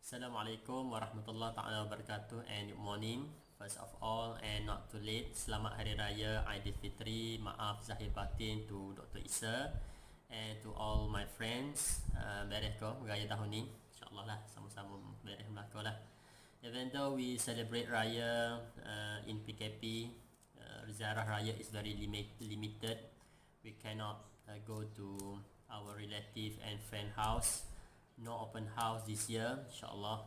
Assalamualaikum warahmatullahi taala wabarakatuh and good morning. First of all and not too late, selamat hari raya Aidilfitri. Maaf zahir batin to Dr. Isa and to all my friends. Bereh ko raya tahun ni. InsyaAllah lah sama-sama bereh melaka lah. Even though we celebrate raya in PKP, ziarah raya is very limited. We cannot go to our relative and friend house. No open house this year, insyaAllah.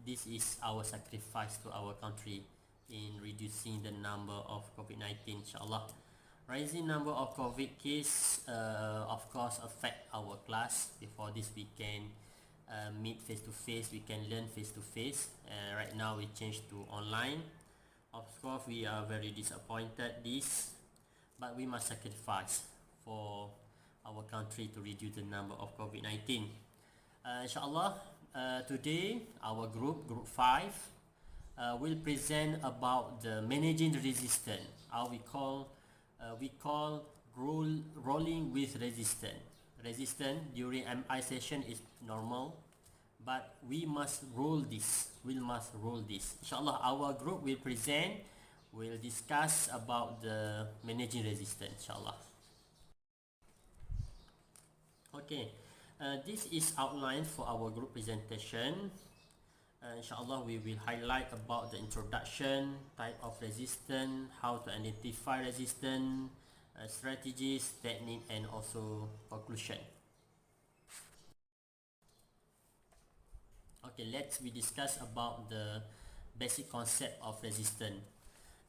This is our sacrifice to our country in reducing the number of COVID-19, insyaAllah. Rising number of COVID case of course affect our class. Before this we can meet face to face, we can learn face to face. Right now we change to online. Of course we are very disappointed this, but we must sacrifice for our country to reduce the number of COVID-19. InsyaAllah, today our group 5 will present about the managing resistance. We call rolling with resistance. Resistance during MI session is normal, but we must roll this. InsyaAllah, our group will present, will discuss about the managing resistance, InsyaAllah. Okay. This is outline for our group presentation. InsyaAllah we will highlight about the introduction, type of resistance, how to identify resistance, strategies, technique and also conclusion. Okay, we discuss about the basic concept of resistance.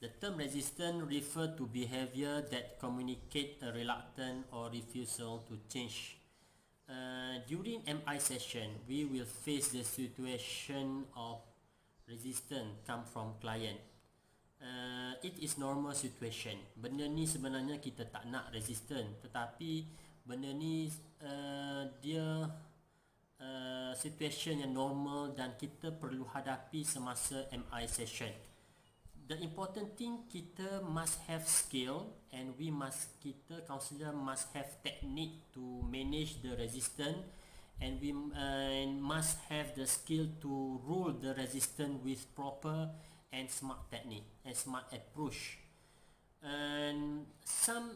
The term resistance refer to behavior that communicate a reluctance or refusal to change. During MI session, we will face the situation of resistance come from client. It is normal situation. Benda ni sebenarnya kita tak nak resistance, tetapi benda ni dia situation yang normal dan kita perlu hadapi semasa MI session. The important thing, kita must have skill and kita counselor must have technique to manage the resistance, and we must have the skill to rule the resistance with proper and smart technique and smart approach. And some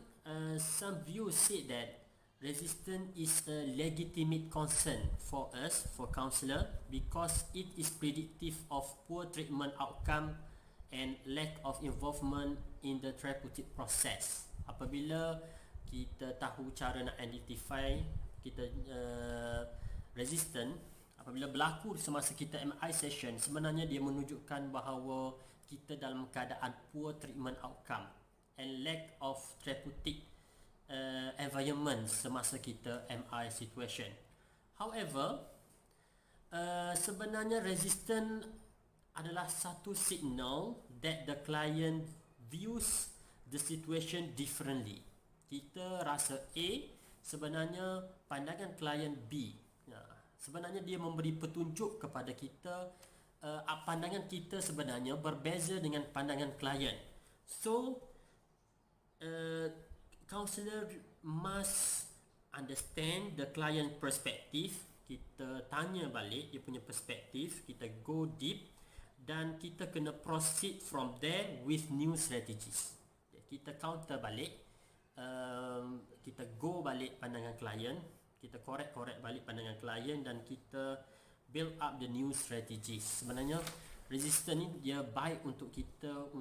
views say that resistance is a legitimate concern for us, for counselor, because it is predictive of poor treatment outcome and lack of involvement in the therapeutic process. Apabila kita tahu cara nak identify kita resistant, apabila berlaku semasa kita MI session, sebenarnya dia menunjukkan bahawa kita dalam keadaan poor treatment outcome and lack of therapeutic environment semasa kita MI situation. However, sebenarnya resistant adalah satu signal that the client views the situation differently. Kita rasa A, sebenarnya pandangan klien B. Sebenarnya dia memberi petunjuk kepada kita, pandangan kita sebenarnya berbeza dengan pandangan klien. So, counselor must understand the client perspective. Kita tanya balik dia punya perspektif, kita go deep, dan kita kena proceed from there with new strategies. Kita counter balik, kita go balik pandangan klien, kita correct balik pandangan klien, dan kita build up the new strategies. Sebenarnya resistance ni dia baik untuk kita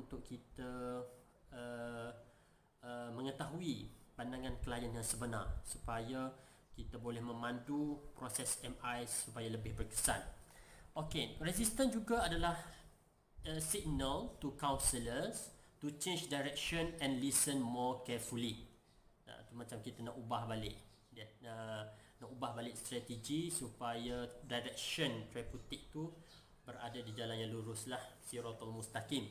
mengetahui pandangan klien yang sebenar, supaya kita boleh memandu proses MI supaya lebih berkesan. Okay, resistance juga adalah signal to counselors to change direction and listen more carefully. Tu macam kita nak ubah balik, nak ubah balik strategi supaya direction therapeutic tu berada di jalan yang lurus lah, siratul mustaqim.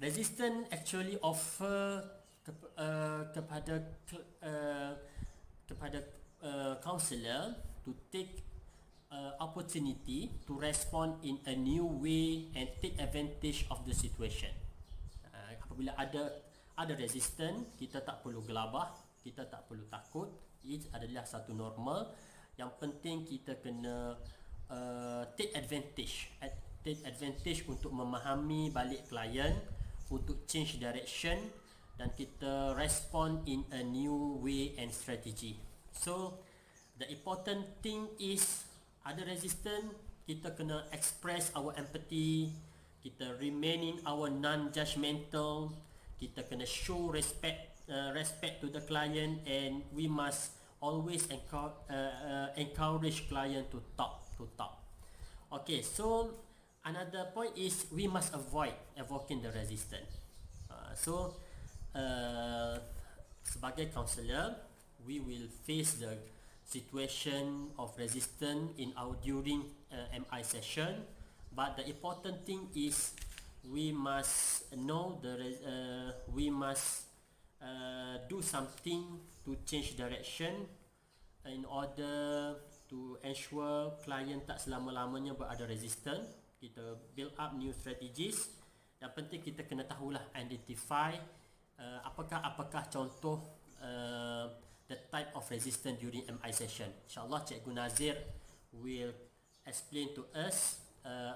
Resistance actually offer kepada counselor to take opportunity to respond in a new way and take advantage of the situation. Apabila ada resistance, kita tak perlu gelabah, kita tak perlu takut. It adalah satu normal. Yang penting kita kena take advantage untuk memahami balik klien, untuk change direction, dan kita respond in a new way and strategy. So the important thing is ada resistance, kita kena express our empathy, kita remain in our non-judgmental, kita kena show respect to the client, and we must always encourage client to talk. Okay, so another point is we must avoid evoking the resistance. Sebagai counselor, we will face the situation of resistance during MI session, but the important thing is we must know we must do something to change direction in order to ensure client tak selama-lamanya berada resistant. Kita build up new strategies. Yang penting kita kena tahulah identify apakah contoh the type of resistance during MI session. InsyaAllah Cikgu Nazir will explain to us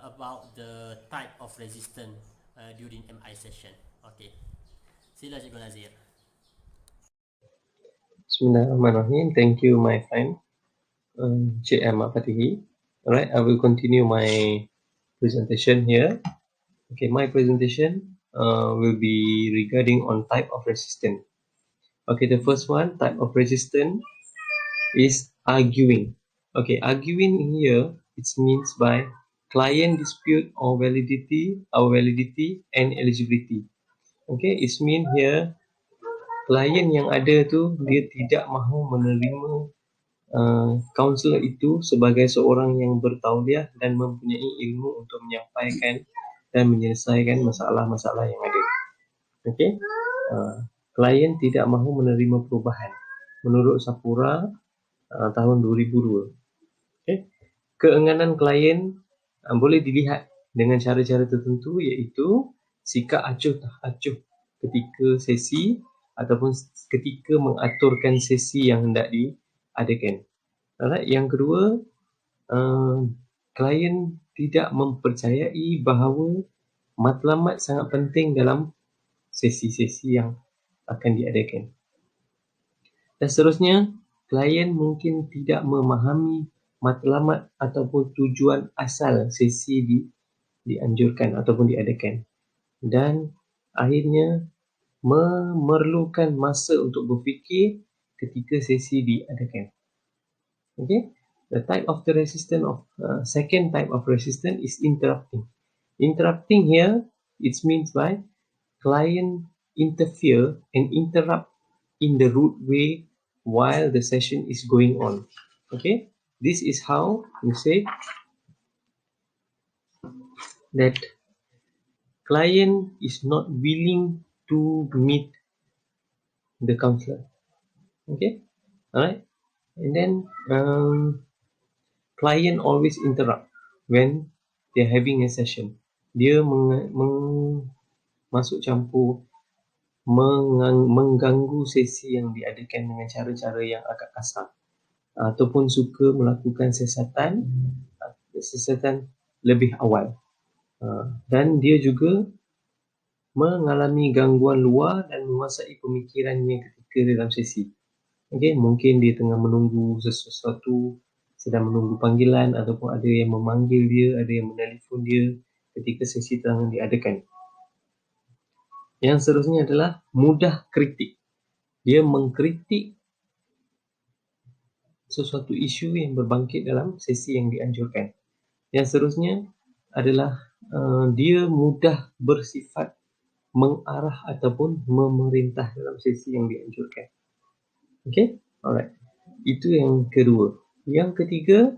about the type of resistance during MI session. Okay, sila Cikgu Nazir. Bismillahirrahmanirrahim. Thank you, my friend, Cik Ahmad Fatihi. Alright, I will continue my presentation here. Okay, my presentation will be regarding on type of resistance. Okay, the first one, type of resistance is arguing. Okay, arguing here, it means by client dispute or validity and eligibility. Okay, it means here klien yang ada tu dia tidak mahu menerima kaunselor itu sebagai seorang yang bertauliah dan mempunyai ilmu untuk menyampaikan dan menyelesaikan masalah-masalah yang ada. Okey, klien tidak mahu menerima perubahan menurut Sapura tahun 2002. Okey, keenganan klien boleh dilihat dengan cara-cara tertentu, iaitu sikap acuh tak acuh ketika sesi ataupun ketika mengaturkan sesi yang hendak diadakan. Alright, yang kedua, klien tidak mempercayai bahawa matlamat sangat penting dalam sesi-sesi yang akan diadakan. Dan seterusnya, klien mungkin tidak memahami matlamat ataupun tujuan asal sesi dianjurkan ataupun diadakan. Dan akhirnya memerlukan masa untuk berfikir ketika sesi diadakan. Okay, the type of the resistance of second type of resistance is interrupting. Interrupting here, it means by client interfere and interrupt in the rude way while the session is going on. Okay, this is how you say that client is not willing to meet the counselor. Okay, alright, and then client always interrupt when they're having a session. Dia masuk campur, mengganggu sesi yang diadakan dengan cara-cara yang agak kasar, ataupun suka melakukan siasatan lebih awal, dan dia juga mengalami gangguan luar dan menguasai pemikirannya ketika dalam sesi. Okay, mungkin dia tengah menunggu sesuatu, sedang menunggu panggilan, ataupun ada yang memanggil dia, ada yang menelpon dia ketika sesi tengah diadakan. Yang seterusnya adalah mudah kritik. Dia mengkritik sesuatu isu yang berbangkit dalam sesi yang dianjurkan. Yang seterusnya adalah dia mudah bersifat mengarah ataupun memerintah dalam sesi yang dianjurkan. Okay, alright. Itu yang kedua. Yang ketiga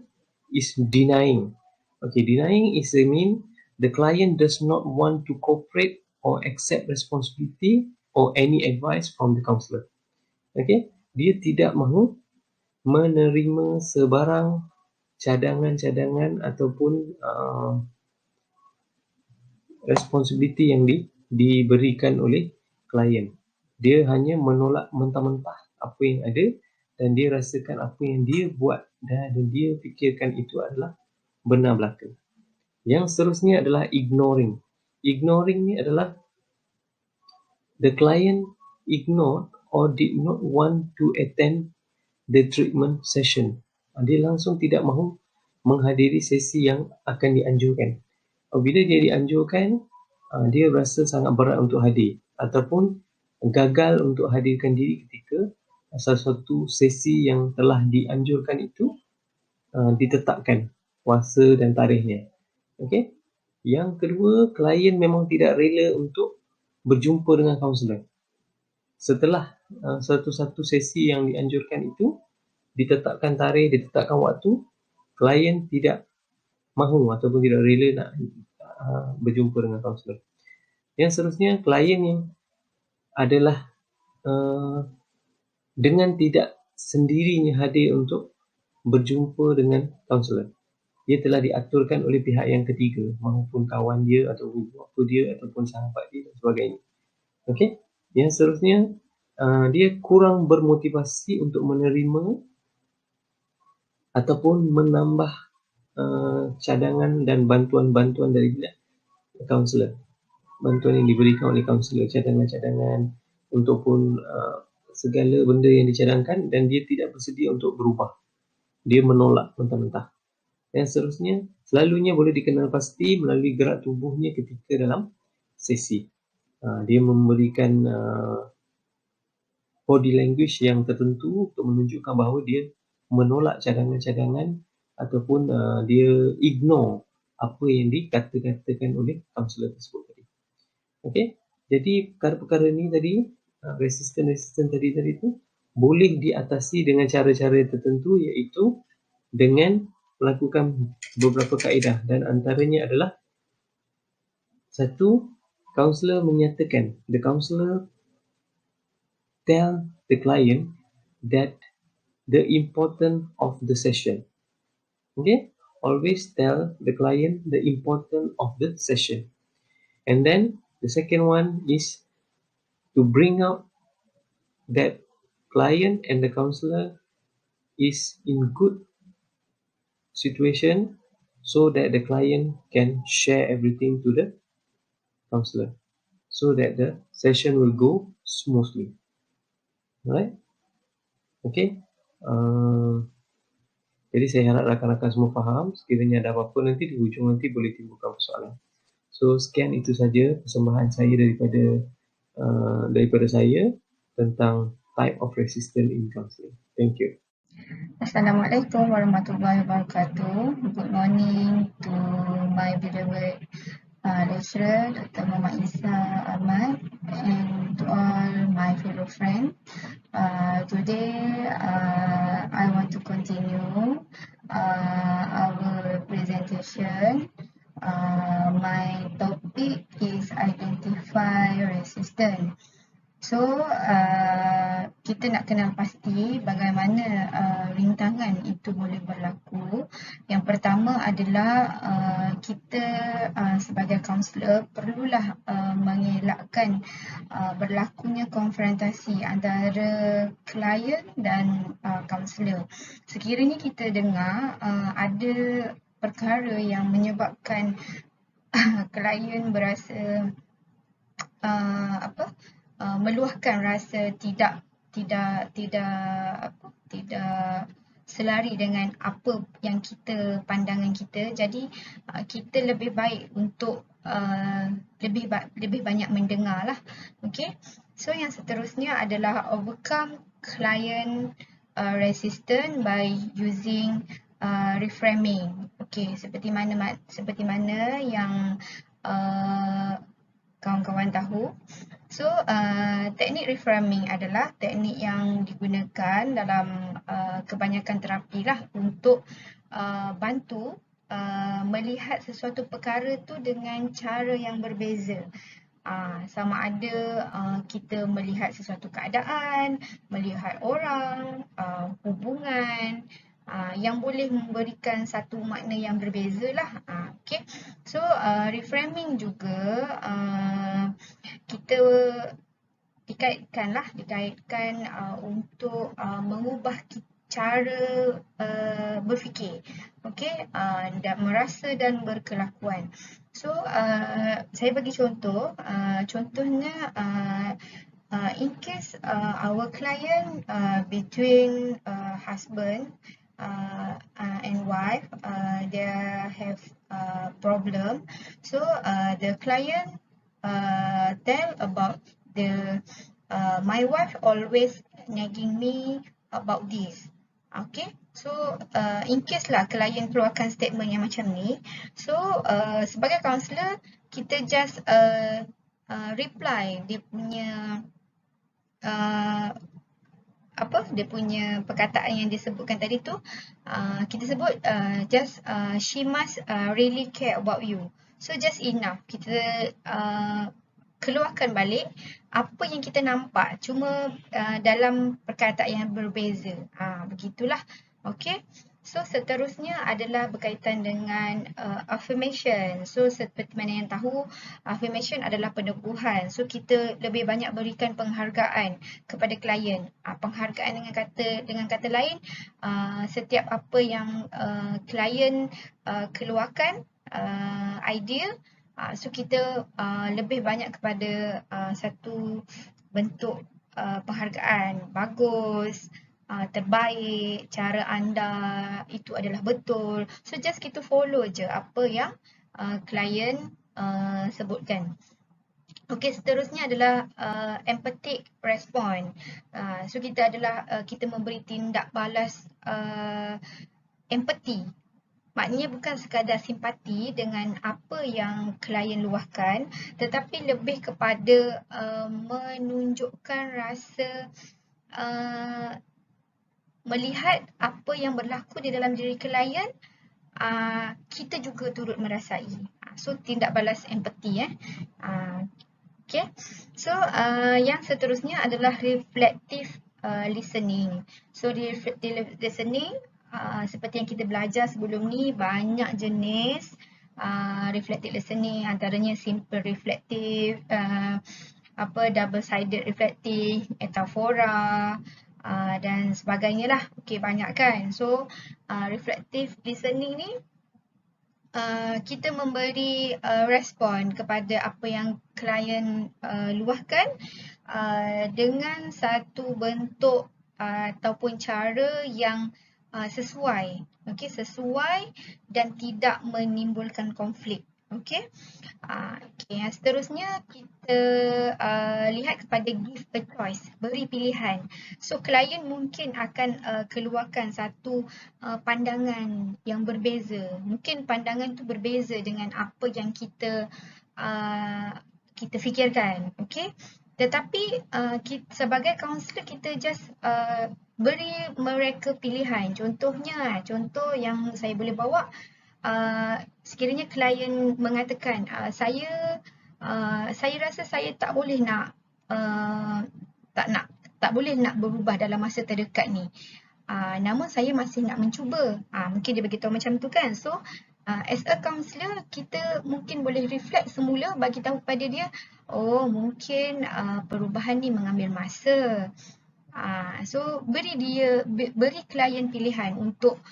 is denying. Okay, denying is mean the client does not want to cooperate or accept responsibility or any advice from the counselor. Okay, dia tidak mahu menerima sebarang cadangan-cadangan ataupun responsibility yang diberikan oleh klien. Dia hanya menolak mentah-mentah apa yang ada, dan dia rasakan apa yang dia buat dan dia fikirkan itu adalah benar belaka. Yang seterusnya adalah ignoring. Ignoring ni adalah the client ignored or did not want to attend the treatment session. Dia langsung tidak mahu menghadiri sesi yang akan dianjurkan. Bila dia dianjurkan, dia rasa sangat berat untuk hadir ataupun gagal untuk hadirkan diri ketika salah satu sesi yang telah dianjurkan itu ditetapkan kuasa dan tarikhnya. Okey. Yang kedua, klien memang tidak rela untuk berjumpa dengan kaunselor. Setelah satu-satu sesi yang dianjurkan itu ditetapkan tarikh, ditetapkan waktu, klien tidak mahu ataupun tidak rela nak berjumpa dengan kaunselor. Yang seterusnya, klien yang adalah dengan tidak sendirinya hadir untuk berjumpa dengan kaunselor. Dia telah diaturkan oleh pihak yang ketiga, maupun kawan dia ataupun bapa dia ataupun sahabat dia dan sebagainya. Okey. Yang seterusnya, dia kurang bermotivasi untuk menerima ataupun menambah cadangan dan bantuan-bantuan dari kaunselor. Bantuan yang diberikan oleh kaunselor, cadangan-cadangan ataupun segala benda yang dicadangkan, dan dia tidak bersedia untuk berubah. Dia menolak mentah-mentah. Yang seterusnya, selalunya boleh dikenal pasti melalui gerak tubuhnya ketika dalam sesi. Dia memberikan body language yang tertentu untuk menunjukkan bahawa dia menolak cadangan-cadangan ataupun dia ignore apa yang dikatakan oleh kaunselor tersebut tadi. Okey, jadi perkara-perkara ni tadi, resisten tadi tu boleh diatasi dengan cara-cara tertentu, iaitu dengan melakukan beberapa kaedah, dan antaranya adalah satu, kaunselor menyatakan, the counselor tell the client that the importance of the session. Okay, always tell the client the importance of the session. And then the second one is to bring out that client and the counselor is in good situation so that the client can share everything to the counselor so that the session will go smoothly. Alright? Okay. Jadi saya harap rakan-rakan semua faham. Sekiranya ada apa-apa nanti di hujung nanti boleh timbulkan persoalan. So sekian itu saja persembahan saya daripada saya tentang type of resistance in counselling. Thank you. Assalamualaikum warahmatullahi wabarakatuh. Good morning to my beloved lecturer, Dr. Muhammad Isa Ahmad, and to all my fellow friends. Today, I want to continue our presentation. My topic is identify resistance. So, kita nak kenal pasti bagaimana rintangan itu boleh berlaku. Yang pertama adalah kita sebagai kaunselor perlulah mengelakkan berlakunya konfrontasi antara klien dan kaunselor. Sekiranya kita dengar ada perkara yang menyebabkan klien berasa meluahkan rasa tidak selari dengan apa yang pandangan kita. Jadi kita lebih baik untuk lebih banyak mendengar lah. Okay. So yang seterusnya adalah overcome client resistance by using reframing. Okay, seperti mana yang kawan-kawan tahu. So, teknik reframing adalah teknik yang digunakan dalam kebanyakan terapi lah untuk bantu melihat sesuatu perkara tu dengan cara yang berbeza. Sama ada kita melihat sesuatu keadaan, melihat orang, hubungan, yang boleh memberikan satu makna yang berbeza lah. Okay. So, reframing juga kita dikaitkan untuk mengubah cara berfikir, okey, dan merasa dan berkelakuan. So saya bagi contoh, contohnya in case our client between husband and wife, they have problem. So the client tell about the my wife always nagging me about this. Okay, so in case lah klien keluarkan statement yang macam ni, so sebagai kaunselor kita just reply dia punya dia punya perkataan yang disebutkan tadi tu, kita sebut just she must really care about you. So just enough kita keluarkan balik apa yang kita nampak, cuma dalam perkataan yang berbeza. Begitulah. Okay. So seterusnya adalah berkaitan dengan affirmation. So seperti mana yang tahu, affirmation adalah peneguhan. So kita lebih banyak berikan penghargaan kepada klien. Penghargaan dengan kata lain, setiap apa yang klien keluarkan idea, so kita lebih banyak kepada satu bentuk penghargaan. Bagus, terbaik, cara anda itu adalah betul. So just kita follow je apa yang klien sebutkan. Okey, seterusnya adalah empathic response. So kita memberi tindak balas empathy. Maknanya bukan sekadar simpati dengan apa yang klien luahkan, tetapi lebih kepada menunjukkan rasa melihat apa yang berlaku di dalam diri klien, kita juga turut merasai. So tindak balas empathy. Okay. So yang seterusnya adalah reflective listening. So reflective listening, seperti yang kita belajar sebelum ni, banyak jenis reflective listening, antaranya simple reflective, double-sided reflective, metafora, dan sebagainya lah. Okey, banyak kan. So reflective listening ni kita memberi respon kepada apa yang klien luahkan dengan satu bentuk ataupun cara yang sesuai. Okey, sesuai dan tidak menimbulkan konflik. Okey. Okay, yang seterusnya kita lihat kepada give a choice, beri pilihan. So klien mungkin akan keluarkan satu pandangan yang berbeza. Mungkin pandangan tu berbeza dengan apa yang kita fikirkan. Okay. Tetapi sebagai kaunselor kita just beri mereka pilihan. Contohnya, contoh yang saya boleh bawa, sekiranya klien mengatakan saya rasa saya tak boleh nak berubah dalam masa terdekat ni, namun saya masih nak mencuba. Mungkin dia beritahu macam tu kan. So as a counsellor, kita mungkin boleh reflect semula, bagi tahu kepada dia, oh mungkin perubahan ni mengambil masa. So beri klien pilihan untuk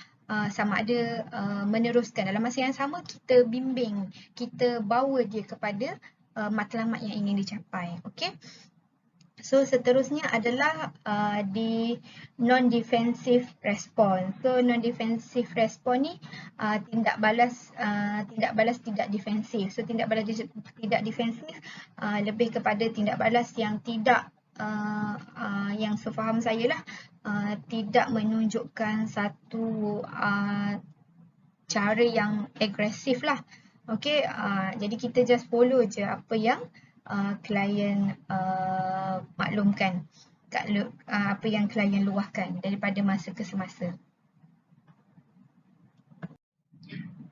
sama ada meneruskan. Dalam masa yang sama kita bimbing, kita bawa dia kepada matlamat yang ingin dicapai. Okey. So seterusnya adalah di non-defensive response. So non-defensive response ni tindak balas tidak defensif. So tindak balas tidak defensif lebih kepada tindak balas yang tidak yang sefaham saya lah, tidak menunjukkan satu cara yang agresif lah. Okay, jadi kita just follow je apa yang klien maklumkan, apa yang klien luahkan daripada masa ke semasa.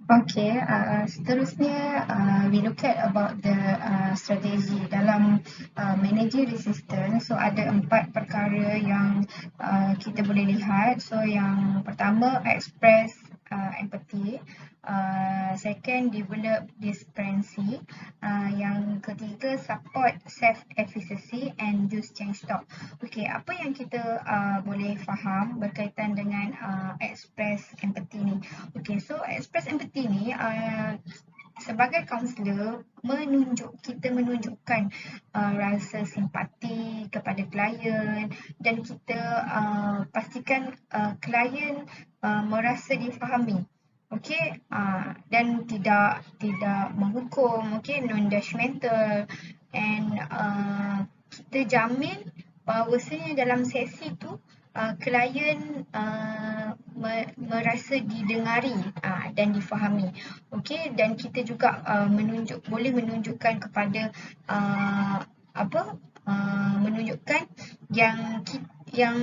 Okay, seterusnya we look at about the strategy dalam manager resistance. So ada 4 perkara yang kita boleh lihat. So yang pertama, express empathy. second, develop discrepancy. Yang ketiga, support self-efficacy and use change talk. Okey, apa yang kita boleh faham berkaitan dengan express empathy ni? Okey, so express empathy ni sebagai kaunselor kita menunjukkan rasa simpati kepada klien dan kita pastikan klien merasa difahami. Okey, dan tidak menghukum, okey, non-judgmental, and kita jamin bahawasanya dalam sesi tu klien merasa didengari dan difahami. Okey, dan kita juga boleh menunjukkan kepada menunjukkan yang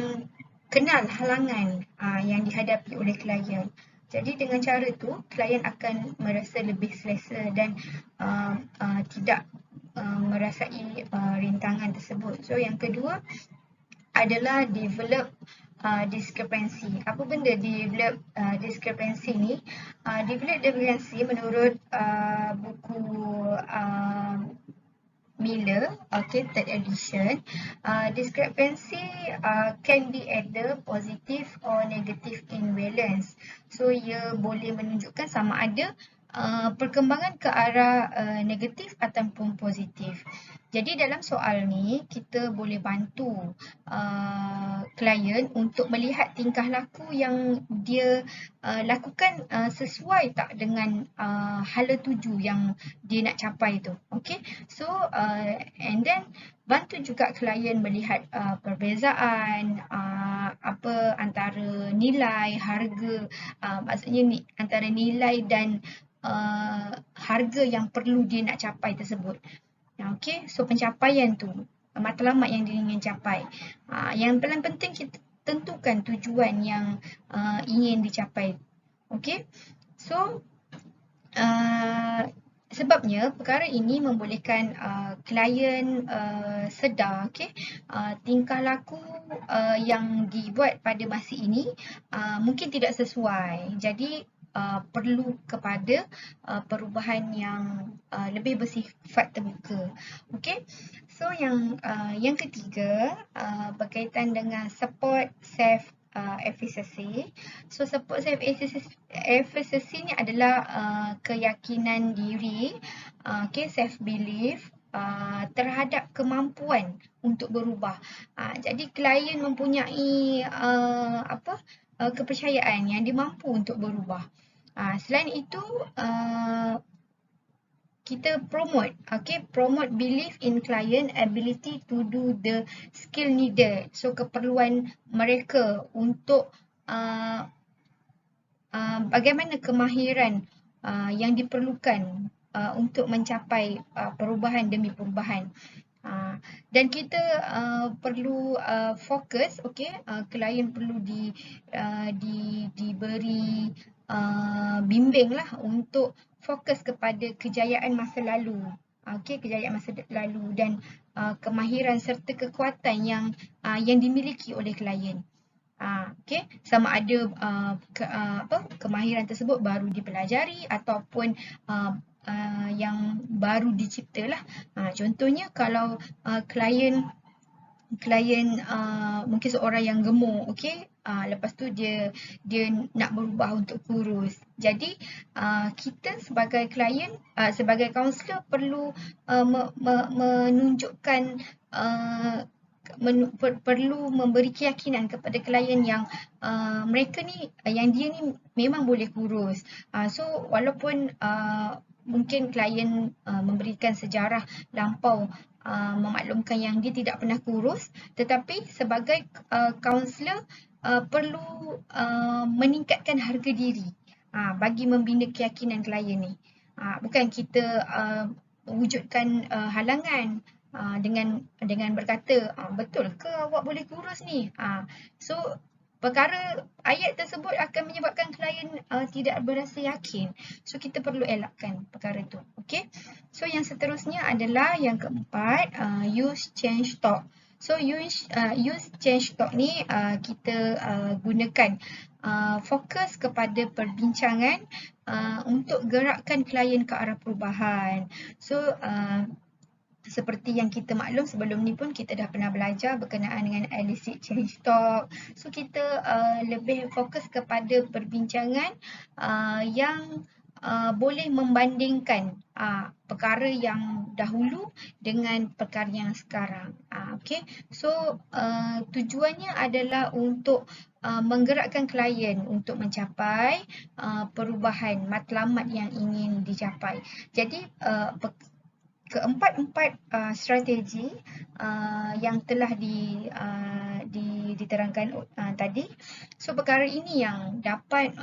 kenal halangan yang dihadapi oleh klien. Jadi dengan cara tu klien akan merasa lebih selesa dan tidak merasai rintangan tersebut. So yang kedua adalah develop discrepancy. Apa benda develop discrepancy ni? Develop discrepancy menurut buku Miller, okay, third edition, discrepancy can be either positive or negative in valence. So ia boleh menunjukkan sama ada perkembangan ke arah negatif ataupun positif. Jadi dalam soal ni kita boleh bantu klien untuk melihat tingkah laku yang dia lakukan sesuai tak dengan hala tuju yang dia nak capai tu. Okay, so and then bantu juga klien melihat perbezaan antara nilai, harga, maksudnya antara nilai dan harga yang perlu dia nak capai tersebut. Okey, so pencapaian tu, matlamat yang dia ingin capai. Yang paling penting kita tentukan tujuan yang ingin dicapai. Okey, so sebabnya perkara ini membolehkan klien sedar, okey, tingkah laku yang dibuat pada masa ini mungkin tidak sesuai. Jadi perlu kepada perubahan yang lebih bersifat terbuka. Okey. So yang ketiga berkaitan dengan support self efficacy. So support self efficacy ni adalah keyakinan diri, okay, self belief terhadap kemampuan untuk berubah. Jadi klien mempunyai kepercayaan yang dia mampu untuk berubah. Selain itu kita promote belief in client ability to do the skill needed. So keperluan mereka untuk bagaimana kemahiran yang diperlukan untuk mencapai perubahan demi perubahan. Dan kita perlu fokus, klien perlu diberi bimbing lah untuk fokus kepada kejayaan masa lalu, kejayaan masa lalu dan kemahiran serta kekuatan yang dimiliki oleh klien. Sama ada kemahiran tersebut baru dipelajari ataupun yang baru diciptalah. Contohnya kalau klien mungkin seorang yang gemuk, lepas tu dia nak berubah untuk kurus. Jadi kita sebagai klien, sebagai kaunselor perlu menunjukkan perlu memberi keyakinan kepada klien yang mereka ni, yang dia ni memang boleh kurus. So walaupun mungkin klien memberikan sejarah lampau memaklumkan yang dia tidak pernah kurus, tetapi sebagai kaunselor perlu meningkatkan harga diri bagi membina keyakinan klien ni. Bukan kita wujudkan halangan dengan berkata, betul ke awak boleh kurus ni? So perkara ayat tersebut akan menyebabkan klien tidak berasa yakin. So kita perlu elakkan perkara tu. Okay? So yang seterusnya adalah yang keempat, use change talk. So use change talk ni kita gunakan fokus kepada perbincangan untuk gerakkan klien ke arah perubahan. So seperti yang kita maklum sebelum ni pun kita dah pernah belajar berkenaan dengan elicit change talk. So kita lebih fokus kepada perbincangan yang boleh membandingkan perkara yang dahulu dengan perkara yang sekarang. Okay. So tujuannya adalah untuk menggerakkan klien untuk mencapai perubahan matlamat yang ingin dicapai. Jadi keempat-empat strategi yang telah diterangkan tadi. So perkara ini yang dapat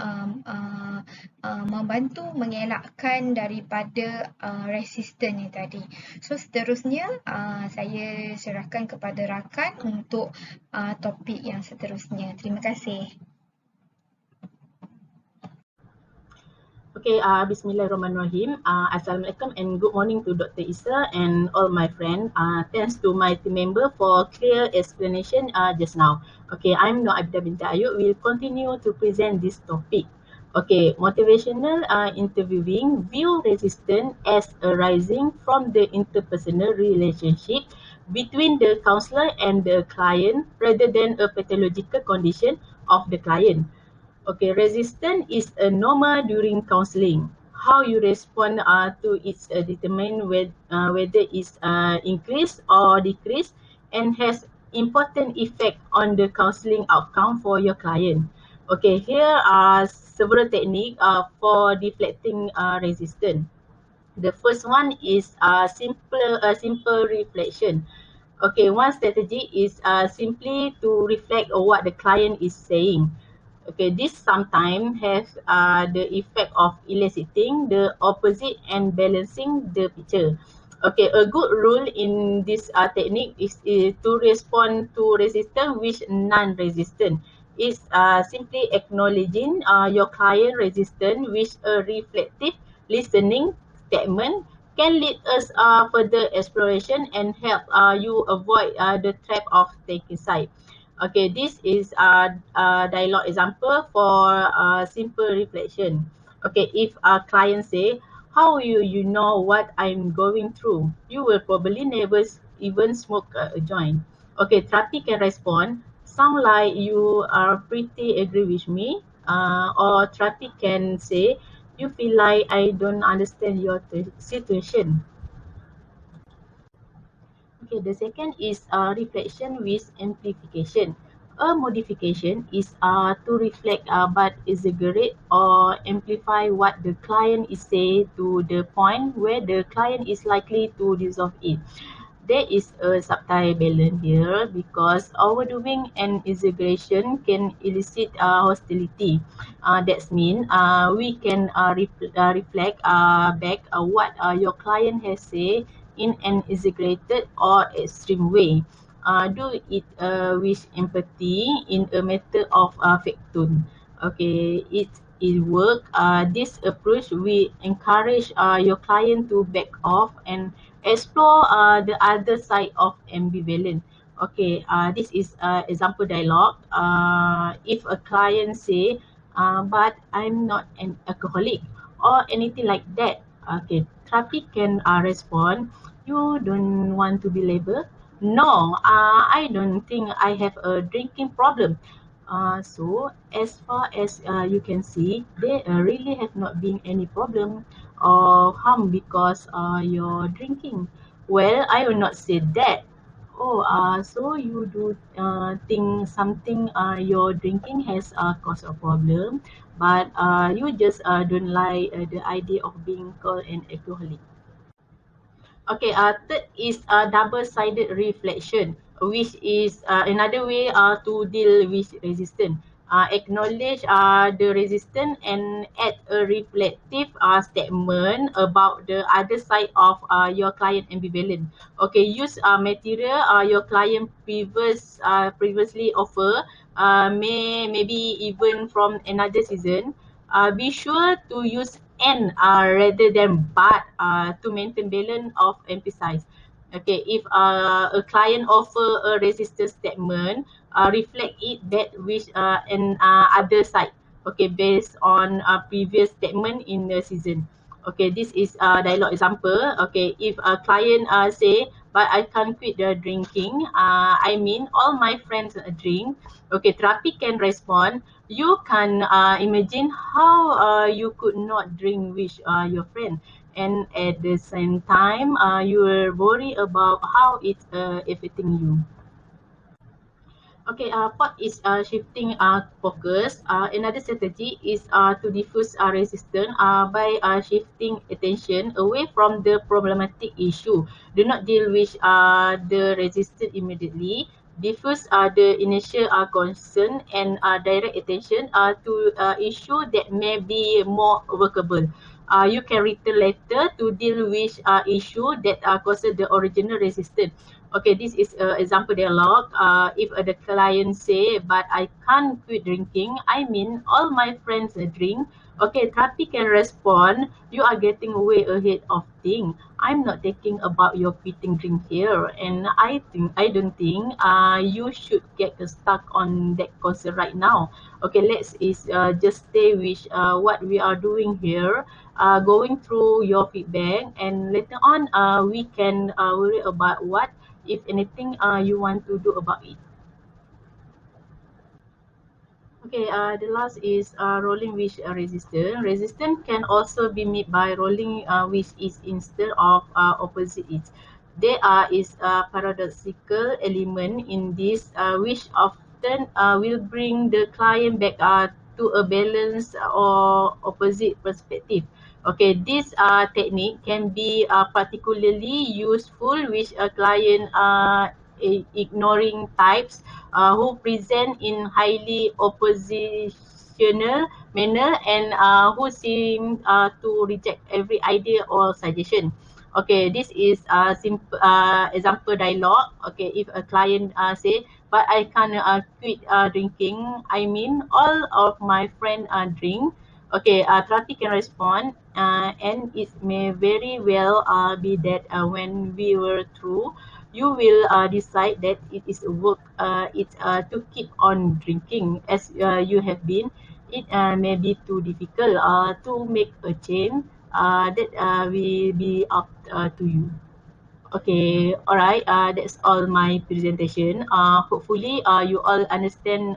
membantu mengelakkan daripada resisten ni tadi. So seterusnya saya serahkan kepada rakan untuk topik yang seterusnya. Terima kasih. Okay, Bismillahirrahmanirrahim. Assalamualaikum and good morning to Dr. Isa and all my friends. Thanks to my team member for clear explanation just now. Okay, I'm Nur Abida binti Ayub. We'll continue to present this topic. Okay, motivational interviewing view resistance as arising from the interpersonal relationship between the counselor and the client rather than a pathological condition of the client. Okay, resistance is a normal during counselling. How you respond to it determine whether it's increased or decreased and has important effect on the counselling outcome for your client. Okay, here are several techniques for deflecting resistance. The first one is simple reflection. Okay, one strategy is simply to reflect on what the client is saying. Okay, this sometimes has the effect of eliciting the opposite and balancing the picture. Okay, a good rule in this technique is to respond to resistance with non-resistant. It's simply acknowledging your client resistance with a reflective listening statement can lead us further exploration and help you avoid the trap of taking side. Okay, this is a dialogue example for simple reflection. Okay, if a client say, how you know what I'm going through? You will probably never even smoke a joint. Okay, Trapi can respond, sound like you are pretty agree with me. Or Trapi can say, you feel like I don't understand your situation. Okay, the second is reflection with amplification. A modification is to reflect but exaggerate or amplify what the client is saying to the point where the client is likely to dissolve it. There is a subtle balance here because overdoing and exaggeration can elicit hostility. That means we can reflect back what your client has said in an exaggerated or extreme way. Do it with empathy in a matter of fake tone. Okay, it work. This approach will encourage your client to back off and explore the other side of ambivalence. Okay, this is example dialogue. If a client say, but I'm not an alcoholic or anything like that. Okay, Trapi can respond, you don't want to be labeled? No, I don't think I have a drinking problem. So as far as you can see, there really have not been any problem or harm because you're drinking. Well, I will not say that. Oh, so you do think something you're drinking has caused a problem, but you just don't like the idea of being called an alcoholic. Okay, third is double-sided reflection, which is another way to deal with resistance. Acknowledge the resistance and add a reflective statement about the other side of your client ambivalent. Okay, use material your client previously offer, maybe even from another season. Be sure to use and rather than but to maintain balance of emphasize. Okay, if a client offer a resistance statement, reflect it that which and other side. Okay, based on previous statement in the season. Okay, this is dialogue example. Okay, if a client say, but I can't quit the drinking. I mean, all my friends drink. Okay, therapy can respond. You can imagine how you could not drink with your friend, and at the same time you will worry about how it's affecting you. Okay, part is shifting focus. Another strategy is to diffuse resistance by shifting attention away from the problematic issue. Do not deal with the resistance immediately. Diffuse the initial concern and direct attention to issue that may be more workable. You can return later to deal with issue that causes the original resistance. Okay, this is example dialogue. If the client say, but I can't quit drinking, I mean all my friends drink. Okay, therapy can respond, you are getting way ahead of things. I'm not thinking about your quitting drink here, and I don't think you should get stuck on that concern right now. Okay, let's is just stay with what we are doing here, going through your feedback, and later on we can worry about what, if anything, you want to do about it. Okay, the last is rolling with resistance. Resistance can also be made by rolling with is instead of opposite it. There is a paradoxical element in this which often will bring the client back to a balance or opposite perspective. Okay, this technique can be particularly useful with a client ignoring types who present in highly oppositional manner and who seem to reject every idea or suggestion. Okay, this is a simple example dialogue. Okay, if a client say, but I can't quit drinking. I mean, all of my friends drink. Okay, traffic can respond, and it may very well be that when we were through, you will decide that it is work it's to keep on drinking as you have been. It may be too difficult to make a change that will be up to you. Okay, all right. That's all my presentation. Hopefully, you all understand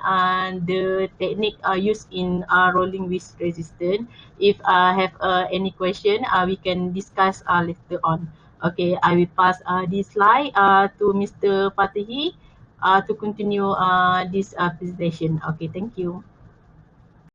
the technique used in rolling with resistance. If I have any question, we can discuss later on. Okay, I will pass this slide to Mr. Fatihi to continue this presentation. Okay, thank you.